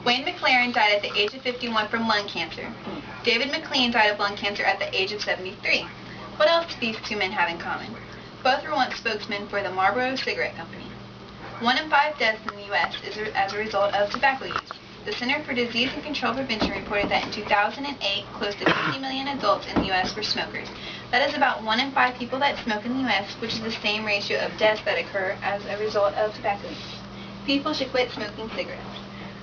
Wayne McLaren died at the age of 51 from lung cancer. David McLean died of lung cancer at the age of 73. What else do these two men have in common? Both were once spokesmen for the Marlboro Cigarette Company. 1 in 5 deaths in the U.S. is as a result of tobacco use. The Center for Disease and Control Prevention reported that in 2008, close to 50 million adults in the U.S. were smokers. That is about 1 in 5 people that smoke in the U.S., which is the same ratio of deaths that occur as a result of tobacco use. People should quit smoking cigarettes.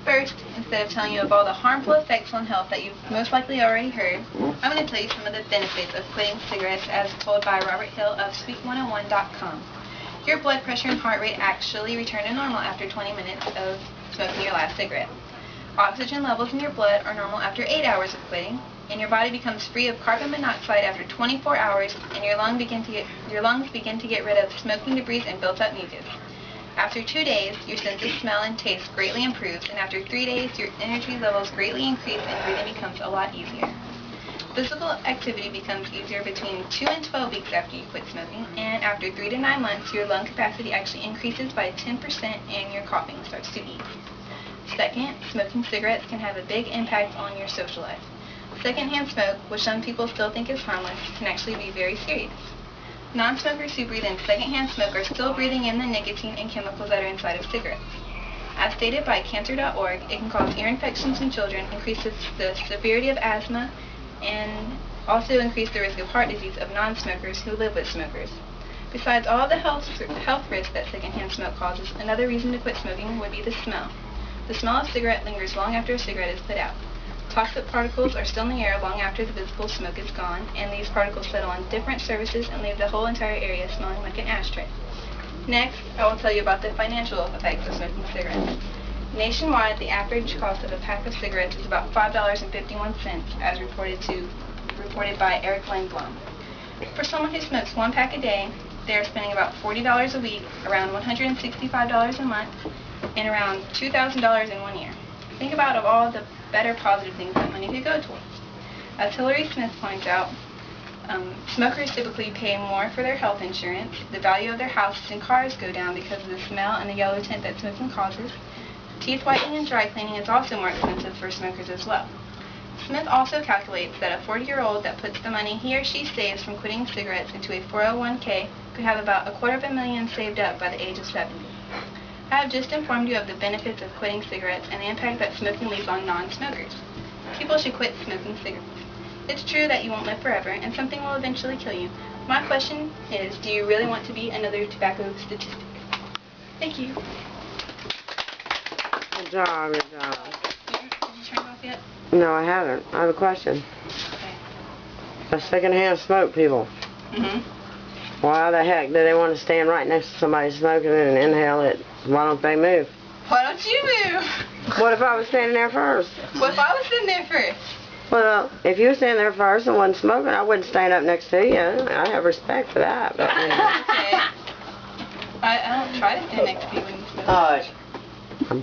First, instead of telling you of all the harmful effects on health that you've most likely already heard, I'm going to tell you some of the benefits of quitting cigarettes as told by Robert Hill of Speak101.com. Your blood pressure and heart rate actually return to normal after 20 minutes of smoking your last cigarette. Oxygen levels in your blood are normal after 8 hours of quitting, and your body becomes free of carbon monoxide after 24 hours, and your lungs begin to get rid of smoking debris and built-up mucus. After 2 days, your sense of smell and taste greatly improves, and after 3 days, your energy levels greatly increase and breathing becomes a lot easier. Physical activity becomes easier between 2 and 12 weeks after you quit smoking, and after 3 to 9 months, your lung capacity actually increases by 10% and your coughing starts to ease. Second, smoking cigarettes can have a big impact on your social life. Secondhand smoke, which some people still think is harmless, can actually be very serious. Non-smokers who breathe in secondhand smoke are still breathing in the nicotine and chemicals that are inside of cigarettes. As stated by Cancer.org, it can cause ear infections in children, increases the severity of asthma, and also increase the risk of heart disease of non-smokers who live with smokers. Besides all the health risks that secondhand smoke causes, another reason to quit smoking would be the smell. The smell of cigarette lingers long after a cigarette is put out. Toxic particles are still in the air long after the visible smoke is gone, and these particles settle on different surfaces and leave the whole entire area smelling like an ashtray. Next, I will tell you about the financial effects of smoking cigarettes. Nationwide, the average cost of a pack of cigarettes is about $5.51, as reported by Eric Langblom. For someone who smokes 1 pack a day, they are spending about $40 a week, around $165 a month, and around $2,000 in 1 year. Think about all the better positive things that money could go towards. As Hillary Smith points out, smokers typically pay more for their health insurance, the value of their houses and cars go down because of the smell and the yellow tint that smoking causes. Teeth whitening and dry cleaning is also more expensive for smokers as well. Smith also calculates that a 40-year-old that puts the money he or she saves from quitting cigarettes into a 401k could have about $250,000 saved up by the age of 70. I have just informed you of the benefits of quitting cigarettes and the impact that smoking leaves on non-smokers. People should quit smoking cigarettes. It's true that you won't live forever, and something will eventually kill you. My question is, do you really want to be another tobacco statistic? Thank you. Good job, good job. Did you turn it off yet? No, I haven't. I have a question. Okay. The secondhand smoke people. Why the heck do they want to stand right next to somebody smoking and inhale it? Why don't they move? Why don't you move? What if I was standing there first? What if I was sitting there first? Well, if you were standing there first and wasn't smoking, I wouldn't stand up next to you. I have respect for that. But, you know. Okay. I don't try to stand next to you when you smoke. Hush. I'm